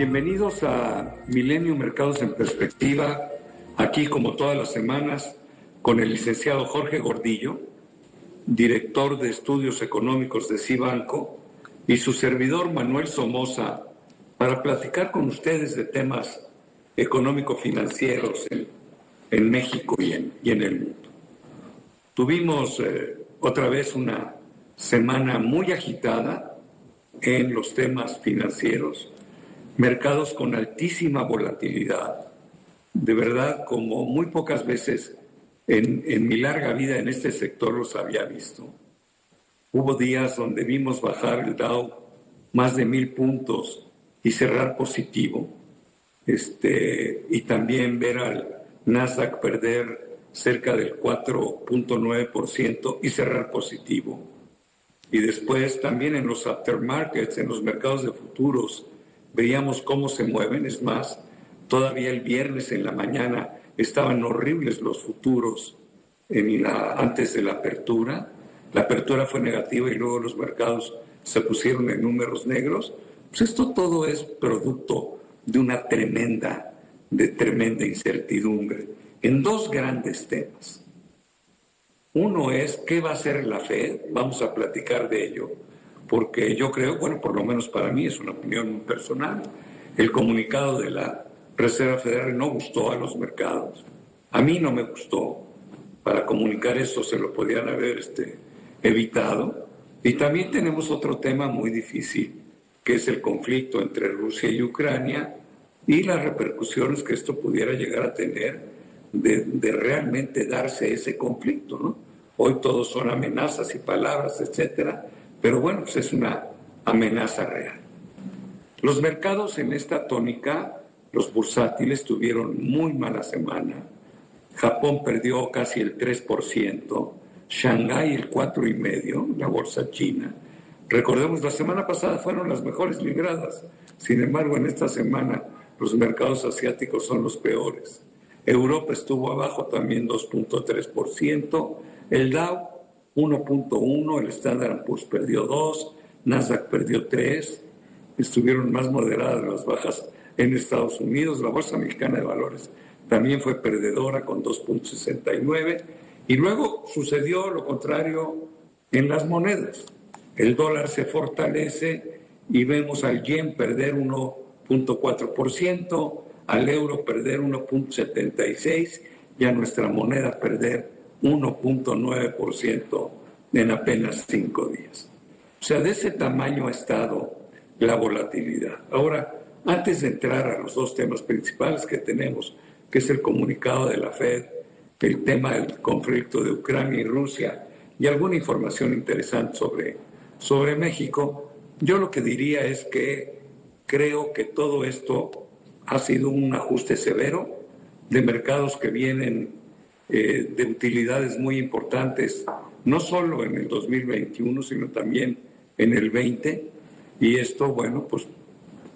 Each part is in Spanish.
Bienvenidos a Milenio Mercados en Perspectiva, aquí como todas las semanas con el licenciado Jorge Gordillo, director de Estudios Económicos de Cibanco, y su servidor Manuel Somoza, para platicar con ustedes de temas económico-financieros en México y en el mundo. Tuvimos otra vez una semana muy agitada en los temas financieros, mercados con altísima volatilidad, de verdad como muy pocas veces en mi larga vida en este sector los había visto. Hubo días donde vimos bajar el Dow más de 1,000 puntos y cerrar positivo, y también ver al Nasdaq perder cerca del 4.9% y cerrar positivo. Y después también en los aftermarkets, en los mercados de futuros, veíamos cómo se mueven. Es más, todavía el viernes en la mañana estaban horribles los futuros antes de la apertura. La apertura fue negativa y luego los mercados se pusieron en números negros. Pues esto todo es producto de una tremenda incertidumbre en dos grandes temas. Uno es qué va a hacer la Fed. Vamos a platicar de ello, porque yo creo, bueno, por lo menos para mí es una opinión personal, el comunicado de la Reserva Federal no gustó a los mercados. A mí no me gustó. Para comunicar eso se lo podían haber evitado. Y también tenemos otro tema muy difícil, que es el conflicto entre Rusia y Ucrania y las repercusiones que esto pudiera llegar a tener de realmente darse ese conflicto, ¿no? Hoy todos son amenazas y palabras, etcétera, pero bueno, pues es una amenaza real. Los mercados en esta tónica, los bursátiles, tuvieron muy mala semana. Japón perdió casi el 3%, Shanghái el 4,5%, la bolsa china. Recordemos, la semana pasada fueron las mejores libradas. Sin embargo, en esta semana los mercados asiáticos son los peores. Europa estuvo abajo también 2.3%, el Dow 1.1%, el Standard & Poor's perdió 2%, Nasdaq perdió 3%, estuvieron más moderadas las bajas en Estados Unidos. La Bolsa Mexicana de Valores también fue perdedora con 2.69%, y luego sucedió lo contrario en las monedas. El dólar se fortalece y vemos al yen perder 1.4%, al euro perder 1.76% y a nuestra moneda perder 1.9% en apenas 5 días. O sea, de ese tamaño ha estado la volatilidad. Ahora, antes de entrar a los dos temas principales que tenemos, que es el comunicado de la Fed, el tema del conflicto de Ucrania y Rusia y alguna información interesante sobre México, yo lo que diría es que creo que todo esto ha sido un ajuste severo de mercados que vienen de utilidades muy importantes, no solo en el 2021, sino también en el 20, y esto, bueno, pues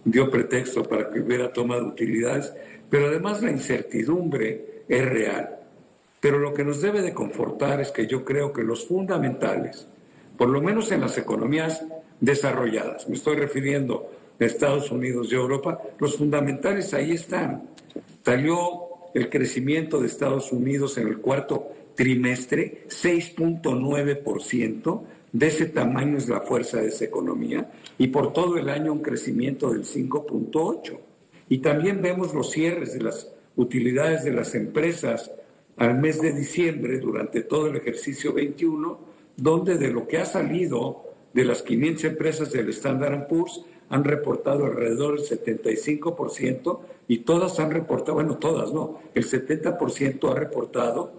dio pretexto para que hubiera toma de utilidades, pero además la incertidumbre es real. Pero lo que nos debe de confortar es que yo creo que los fundamentales, por lo menos en las economías desarrolladas, me estoy refiriendo a Estados Unidos y Europa, los fundamentales ahí están. Salió el crecimiento de Estados Unidos en el cuarto trimestre, 6.9%, de ese tamaño es la fuerza de esa economía, y por todo el año un crecimiento del 5.8%. Y también vemos los cierres de las utilidades de las empresas al mes de diciembre durante todo el ejercicio 21, donde de lo que ha salido de las 500 empresas del Standard & Poor's han reportado alrededor del 75%, y todas han reportado, bueno, todas no, el 70% ha reportado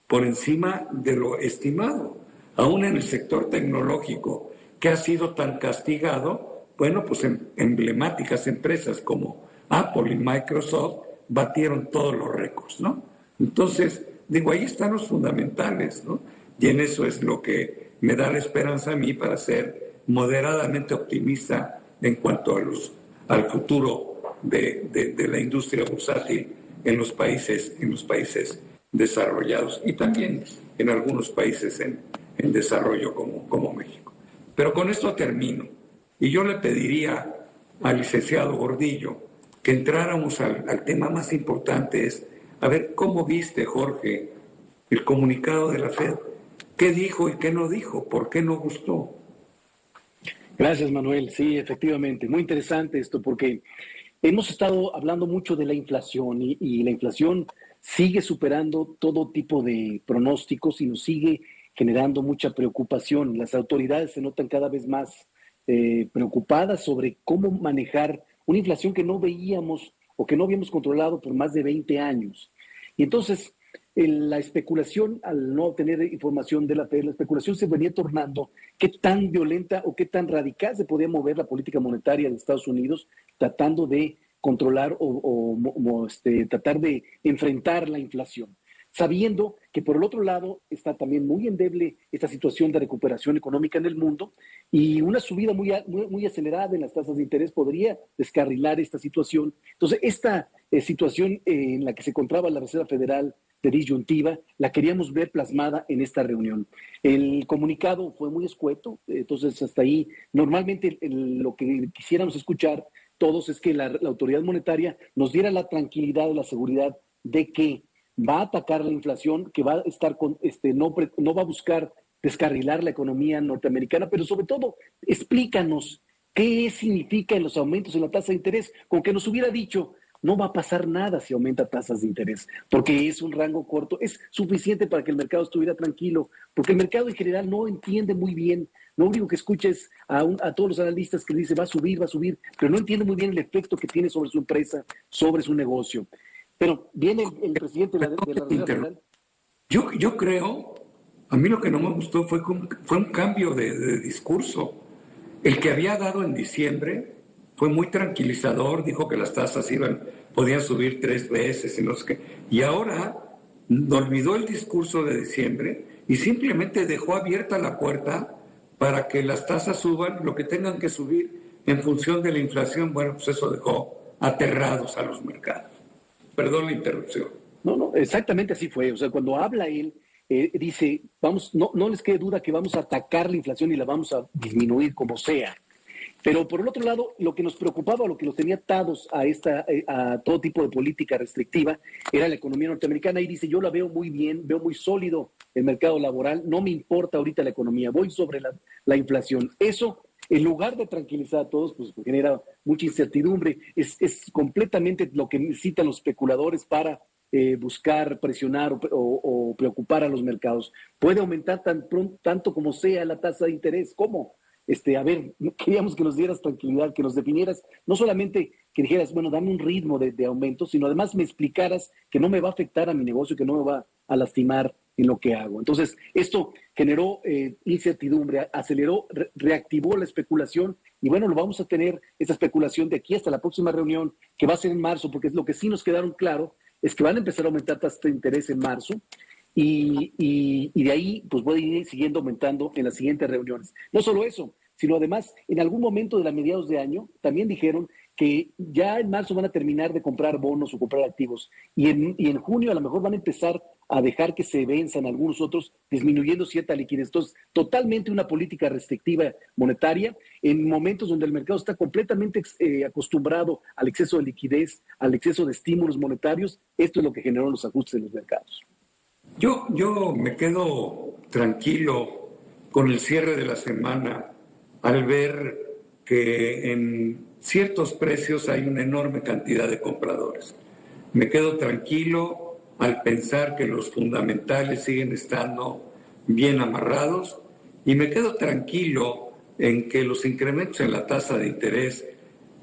por encima de lo estimado. Aún en el sector tecnológico, que ha sido tan castigado, bueno, pues emblemáticas empresas como Apple y Microsoft batieron todos los récords, ¿no? Entonces, digo, ahí están los fundamentales, ¿no? Y en eso es lo que me da la esperanza a mí para ser moderadamente optimista en cuanto al futuro de la industria bursátil en los países desarrollados y también en algunos países en desarrollo como México. Pero con esto termino. Y yo le pediría al licenciado Gordillo que entráramos al tema más importante. Es, a ver, ¿cómo viste, Jorge, el comunicado de la Fed? ¿Qué dijo y qué no dijo? ¿Por qué no gustó? Gracias, Manuel. Sí, efectivamente. Muy interesante esto porque hemos estado hablando mucho de la inflación y la inflación sigue superando todo tipo de pronósticos y nos sigue generando mucha preocupación. Las autoridades se notan cada vez más preocupadas sobre cómo manejar una inflación que no veíamos o que no habíamos controlado por más de 20 años. Y entonces, la especulación, al no tener información de la Fed, la especulación se venía tornando qué tan violenta o qué tan radical se podía mover la política monetaria de Estados Unidos tratando de controlar o tratar de enfrentar la inflación, sabiendo que por el otro lado está también muy endeble esta situación de recuperación económica en el mundo y una subida muy acelerada en las tasas de interés podría descarrilar esta situación. Entonces, esta situación en la que se encontraba la Reserva Federal de disyuntiva, la queríamos ver plasmada en esta reunión. El comunicado fue muy escueto, entonces hasta ahí, normalmente lo que quisiéramos escuchar todos es que la autoridad monetaria nos diera la tranquilidad y la seguridad de que va a atacar la inflación, que va a estar no va a buscar descarrilar la economía norteamericana, pero sobre todo explícanos qué significa en los aumentos en la tasa de interés, con que nos hubiera dicho no va a pasar nada si aumenta tasas de interés, porque es un rango corto, es suficiente para que el mercado estuviera tranquilo, porque el mercado en general no entiende muy bien, lo único que escucha es a todos los analistas que dicen va a subir, pero no entiende muy bien el efecto que tiene sobre su empresa, sobre su negocio. Pero viene el presidente de la Reserva Federal. Yo creo, a mí lo que no me gustó fue un cambio de discurso. El que había dado en diciembre fue muy tranquilizador, dijo que las tasas podían subir 3 veces y no sé qué. Y ahora olvidó el discurso de diciembre y simplemente dejó abierta la puerta para que las tasas suban lo que tengan que subir en función de la inflación. Bueno, pues eso dejó aterrados a los mercados. Perdón la interrupción. No, exactamente así fue. O sea, cuando habla él, dice, no les quede duda que vamos a atacar la inflación y la vamos a disminuir como sea. Pero por el otro lado, lo que nos preocupaba, lo que nos tenía atados a todo tipo de política restrictiva, era la economía norteamericana. Y dice, yo la veo muy bien, veo muy sólido el mercado laboral, no me importa ahorita la economía, voy sobre la inflación. Eso, en lugar de tranquilizar a todos, pues genera mucha incertidumbre. Es completamente lo que necesitan los especuladores para buscar presionar o preocupar a los mercados. Puede aumentar tanto como sea la tasa de interés. ¿Cómo? A ver, queríamos que nos dieras tranquilidad, que nos definieras, no solamente que dijeras, bueno, dame un ritmo de aumento, sino además me explicaras que no me va a afectar a mi negocio, que no me va a lastimar en lo que hago. Entonces, esto generó incertidumbre, aceleró, reactivó la especulación y bueno, lo vamos a tener, esa especulación de aquí hasta la próxima reunión, que va a ser en marzo, porque es lo que sí nos quedaron claro, es que van a empezar a aumentar tasas de interés en marzo. Y de ahí pues puede ir siguiendo aumentando en las siguientes reuniones. No solo eso, sino además en algún momento de la mediados de año también dijeron que ya en marzo van a terminar de comprar bonos o comprar activos y en junio a lo mejor van a empezar a dejar que se venzan algunos otros, disminuyendo cierta liquidez. Entonces, totalmente una política restrictiva monetaria en momentos donde el mercado está completamente acostumbrado al exceso de liquidez, al exceso de estímulos monetarios. Esto es lo que generó los ajustes en los mercados. Yo me quedo tranquilo con el cierre de la semana al ver que en ciertos precios hay una enorme cantidad de compradores. Me quedo tranquilo al pensar que los fundamentales siguen estando bien amarrados y me quedo tranquilo en que los incrementos en la tasa de interés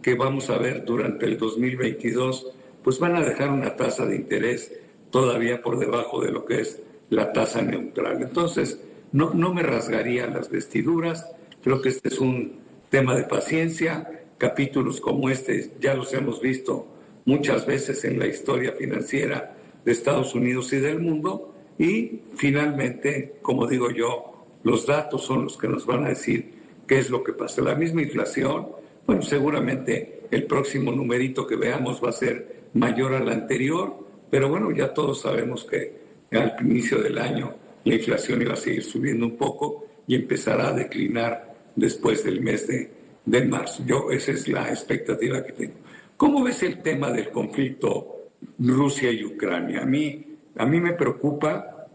que vamos a ver durante el 2022 pues van a dejar una tasa de interés todavía por debajo de lo que es la tasa neutral. Entonces, no me rasgaría las vestiduras. Creo que este es un tema de paciencia. Capítulos como este ya los hemos visto muchas veces en la historia financiera de Estados Unidos y del mundo. Y finalmente, como digo yo, los datos son los que nos van a decir qué es lo que pasa. La misma inflación, bueno, seguramente el próximo numerito que veamos va a ser mayor al anterior, pero bueno, ya todos sabemos que al inicio del año la inflación iba a seguir subiendo un poco y empezará a declinar después del mes de marzo. Esa es la expectativa que tengo. ¿Cómo ves el tema del conflicto Rusia y Ucrania? A mí me preocupa,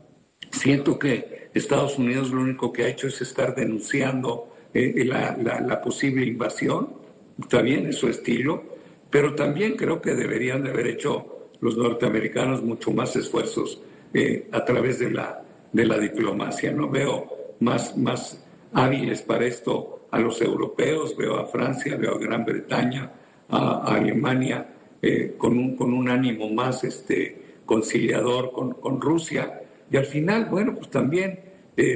siento que Estados Unidos lo único que ha hecho es estar denunciando la posible invasión, está bien, es su estilo, pero también creo que deberían de haber hecho los norteamericanos mucho más esfuerzos a través de la diplomacia. No veo más hábiles para esto a los europeos, veo a Francia, veo a Gran Bretaña, a Alemania, con un ánimo más conciliador con Rusia. Y al final, bueno, pues también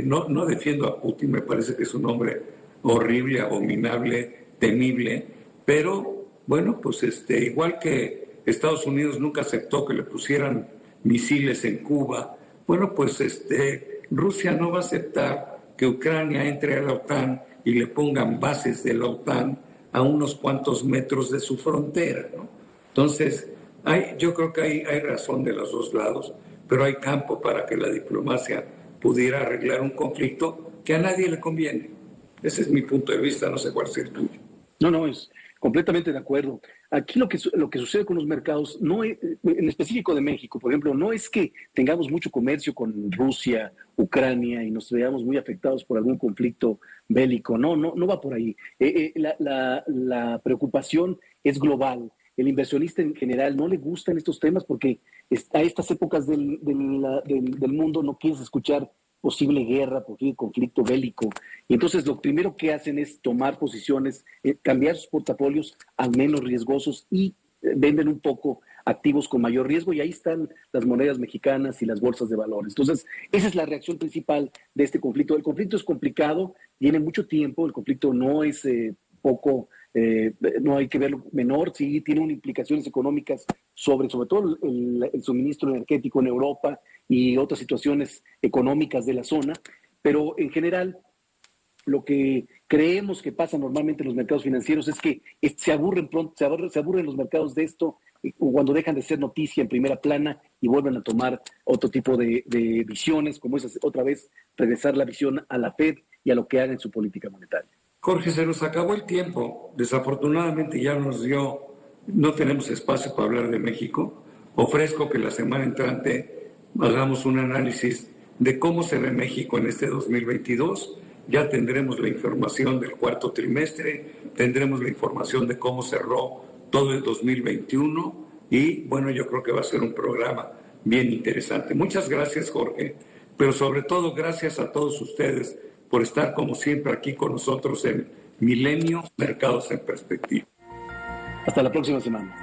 no defiendo a Putin, me parece que es un hombre horrible, abominable, temible, pero bueno, pues igual que Estados Unidos nunca aceptó que le pusieran misiles en Cuba, bueno, pues Rusia no va a aceptar que Ucrania entre a la OTAN y le pongan bases de la OTAN a unos cuantos metros de su frontera, ¿no? Entonces, yo creo que hay razón de los dos lados, pero hay campo para que la diplomacia pudiera arreglar un conflicto que a nadie le conviene. Ese es mi punto de vista, no sé cuál es el tuyo. No, es completamente de acuerdo. Aquí lo que sucede con los mercados, no es, en específico de México, por ejemplo, no es que tengamos mucho comercio con Rusia, Ucrania y nos veamos muy afectados por algún conflicto bélico. No va por ahí. La preocupación es global. El inversionista en general no le gustan estos temas porque a estas épocas del mundo no quieres escuchar posible guerra, posible conflicto bélico. Y entonces lo primero que hacen es tomar posiciones, cambiar sus portafolios a menos riesgosos y venden un poco activos con mayor riesgo, y ahí están las monedas mexicanas y las bolsas de valores. Entonces, esa es la reacción principal de este conflicto. El conflicto es complicado, tiene mucho tiempo, el conflicto no es no hay que verlo menor, sí tiene implicaciones económicas sobre todo el suministro energético en Europa y otras situaciones económicas de la zona, pero en general lo que creemos que pasa normalmente en los mercados financieros es que se aburren los mercados de esto cuando dejan de ser noticia en primera plana y vuelven a tomar otro tipo de visiones, como es otra vez regresar la visión a la Fed y a lo que haga en su política monetaria. Jorge, se nos acabó el tiempo. Desafortunadamente ya no tenemos espacio para hablar de México. Ofrezco que la semana entrante hagamos un análisis de cómo se ve México en este 2022. Ya tendremos la información del cuarto trimestre, tendremos la información de cómo cerró todo el 2021 y bueno, yo creo que va a ser un programa bien interesante. Muchas gracias, Jorge, pero sobre todo gracias a todos ustedes por estar como siempre aquí con nosotros en Milenio Mercados en Perspectiva. Hasta la próxima semana.